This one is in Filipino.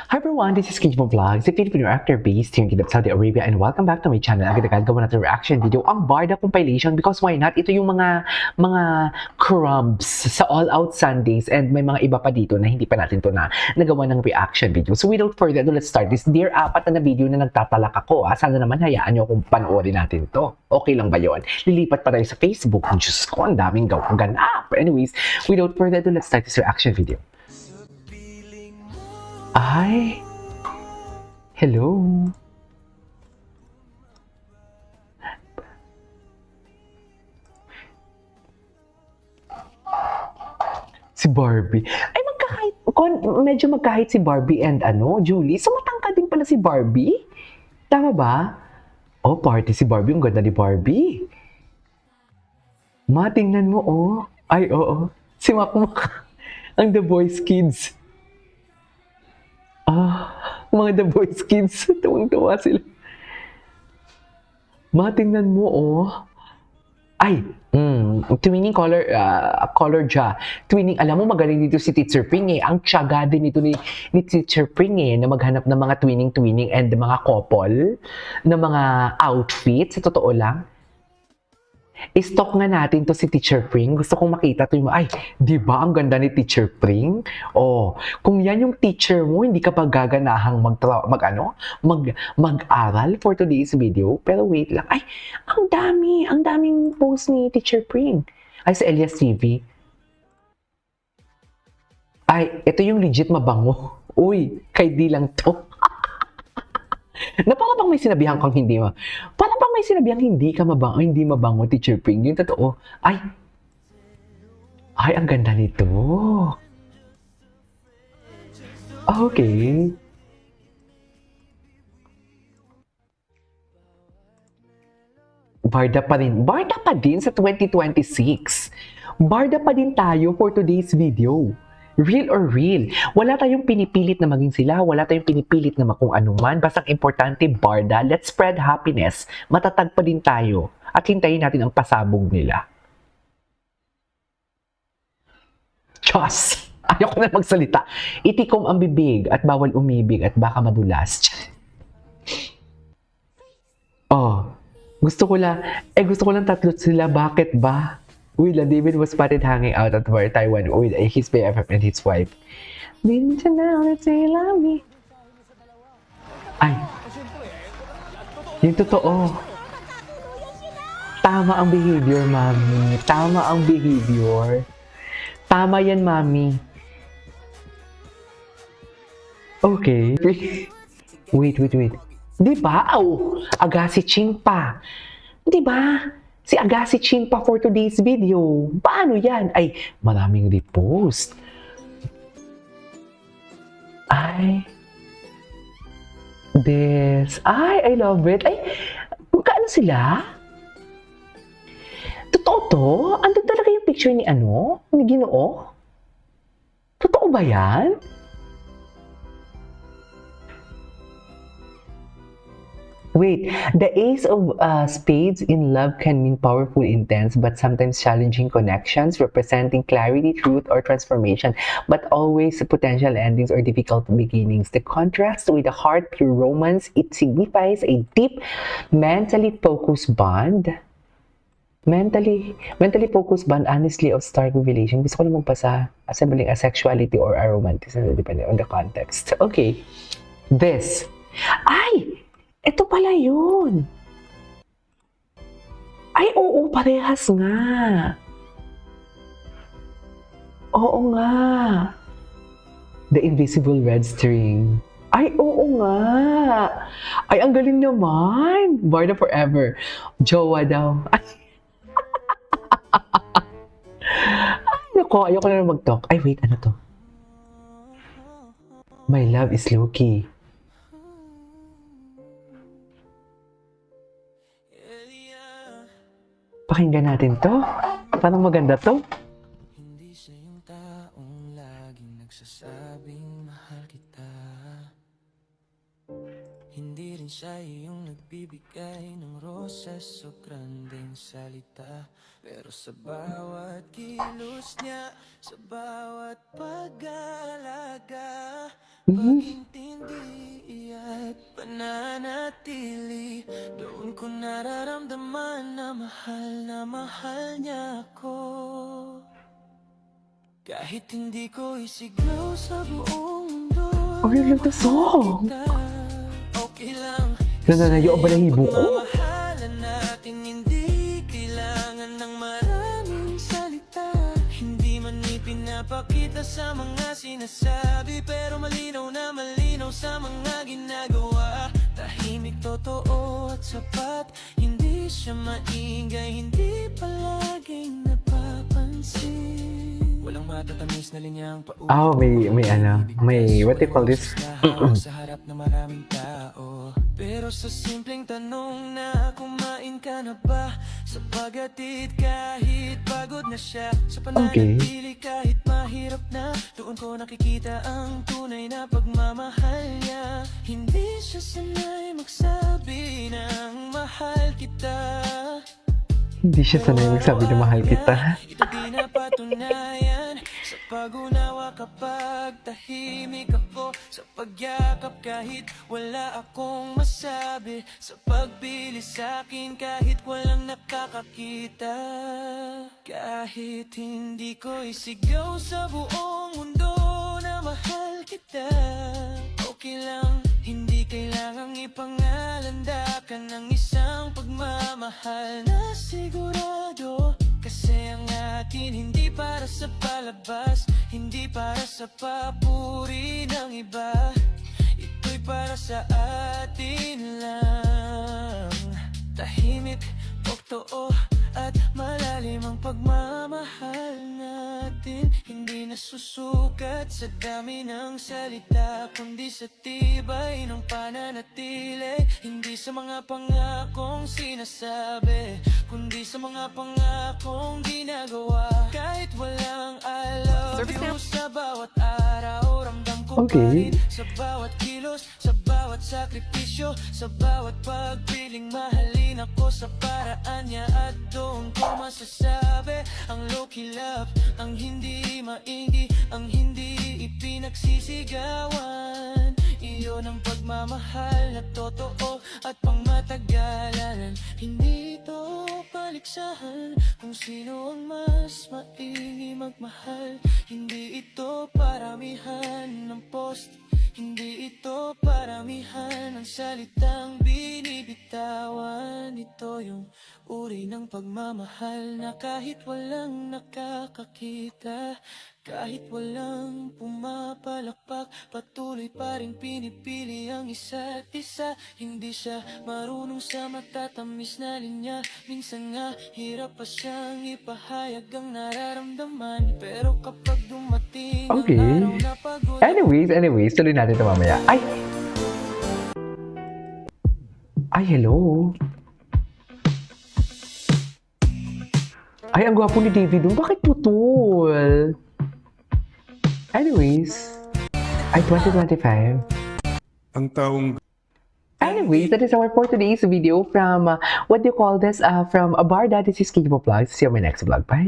Hi everyone, this is Kinjimo Vlogs, a Filipino actor based here in Jeddah, Saudi Arabia, and welcome back to my channel. Agad-agad gawa natin reaction video ang Barda compilation because why not? Ito yung mga crumbs sa All Out Sundays and may mga iba pa dito na hindi pa natin to na nagawa ng reaction video. So without further ado, let's start this. Dear, apat na video na nagtatalak ako. Sana naman hayaan nyo kung panoorin natin to. Okay lang ba yon? Lilipat pa tayo sa Facebook. Diyos ko, ang daming ganap. Anyways, without further ado, let's start this reaction video. Ay, hello. Si Barbie. Ay, medyo magkahit si Barbie and Julie. So, matangkad din pala si Barbie? Tama ba? Oh, party si Barbie. Ang ganda ni Barbie. Tingnan mo, oh. Ay, oo. Si Makmak. Ang The Boys Kids. Mga The Boys Kids. Tuwang-tuwa sila. Tingnan mo, oh. Ay, twinning color ja. Twinning, alam mo, magaling dito si Teacher Pring eh. Ang tiyaga din ito ni Teacher Pring eh, na maghanap ng mga twinning and mga couple, na mga outfit, sa totoo lang. I-stalk nga natin to si Teacher Pring. Gusto kong makita to yung, ay, di ba ang ganda ni Teacher Pring? Oh, kung yan yung teacher mo, hindi ka pa gaganahang mag-aral for today's video. Pero wait lang, ay, ang daming post ni Teacher Pring. Ay, sa Elias TV. Ay, ito yung legit mabango. Uy, kay di lang to. Na para bang may sinabihan kang hindi para bang may sinabihan hindi ka mabango, hindi mabango, Teacher Pring. Yung totoo. Ay, ang ganda nito. Okay. Barda pa rin. Barda pa din sa 2026. Barda pa din tayo for today's video. Real or real. Wala tayong pinipilit na maging sila. Wala tayong pinipilit na kung anuman. Basta importante, Barda, let's spread happiness. Matatag pa din tayo. At hintayin natin ang pasabog nila. Diyos! Ayoko na magsalita. Itikom ang bibig at bawal umibig at baka madulas. Oh, gusto ko lang tatlo sila. Bakit ba? Willa David was spotted hanging out at War, Taiwan with his BFF and his wife. Didn't you know that they love me? Ay, yung totoo. Tama ang behavior, mami. Tama ang behavior. Tama yan, mami. Okay. Wait. Diba? Agassi Ching pa. Diba? Si Agassi Chin pa for today's video. Paano yan? Ay, maraming repost. Ay. I love it. Ay, magkaano sila? Totoo to? Andun talaga yung picture ni Ni Ginoo? Totoo ba yan? Wait, the ace of spades in love can mean powerful, intense, but sometimes challenging connections, representing clarity, truth, or transformation, but always potential endings or difficult beginnings. The contrast with the heart, pure romance, it signifies a deep, mentally focused bond. Mentally focused bond, honestly, of stark revelation. Gusto ko lang magpasa, assembling a sexuality or a romanticism, depending on the context. Okay. Ito pala yun. Ay, oo, parehas nga. Oo nga. The Invisible Red String. Ay, oo nga. Ay, ang galing naman. Barda forever. Jowa daw. Ay, ayoko na mag-talk. Ay, wait, ano to? My love is Loki. Pakinggan natin to. Parang maganda to. Hindi siya yung taong laging nagsasabing mahal kita. Hindi rin siya yung nagbibigay ng roses o grandeng salita. Pero sa bawat kilos niya, sa bawat pag-aalaga, pag-intindi nananatili. Doon ko nararamdaman na mahal niya ako. Kahit hindi ko isigaw sa buong mundo. Oh, you love the song! Okay lang. Nananayo ang balahibo ko. Pagmamahalan natin hindi kailangan ng maraming salita. Hindi man ipinapakita sa mga sinasabi, pero malinaw na malinaw sa mga ginagawa. Tahimik, totoo at sapat. Hindi siya maingay, hindi palaging napapansin. Walang matatamis na linyang paulit. Oh, may, what do you call this? Sa harap ng maraming tao. Pero sa simpleng tanong na kumain ka na ba? Sa pag-atid kahit pagod na siya. Sa pananatili kahit mahirap na. Doon ko nakikita ang tunay na pagmamahal niya. Hindi siya sanay magsabi ng mahal kita. Hindi siya sanay magsabi na mahal kita. Ito di napatunayan sa pag-unawa kapag tahimik ako. Sa pagyakap kahit wala akong masabi. Sa pagpili sa'kin kahit walang nakakakita. Kahit hindi ko isigaw sa buong mundo na mahal kita. Okay lang, hindi kailangang ipangalandakan ng isang pagmamahal na sigurado. Kasi ang atin hindi para sa palabas, hindi para sa papuri ng iba. Ito'y para sa atin lang. Tahimik, totoo at malalim ang pagmamahal natin. Hindi nasusukat sa dami ng salita, kundi sa tibay ng pananatili. Hindi sa mga pangakong sinasabi, kundi sa mga pangakong ginagawa. Kahit walang I love you sa bawat araw, ramdam ko pa rin sa bawat kilos, sa bawat sakripisyo, sa bawat pagpiling mahalin ako sa paraan niya. At doon ko masasabi ang low-key love, ang hindi mainggi, ang hindi ipinagsisigawan. Iyon ang pagmamahal na totoo at pangmatagalan. Hindi ito paligsahan kung sino ang mas maingay magmahal. Hindi ito paramihan ng post, hindi ito paramihan ng salitang binibitawan. Ito yung uri ng pagmamahal na kahit walang nakakakita, kahit walang pumapalakpak, patuloy pa rin pinipili ang isa't isa. Hindi siya marunong sa matatamis na linya, minsan nga hirap pa siyang ipahayag ang nararamdaman. Pero kapag dumating ang araw na pagod, Anyways, tuloy natin ito mamaya. Ay, hello. Ay, ang gwapo ni David. Bakit putol? Anyways, ay 2025. Ang taong Anyways, that is our for today's video from, what do you call this? From a bar that is Kikipo Vlogs. See you on my next vlog. Bye!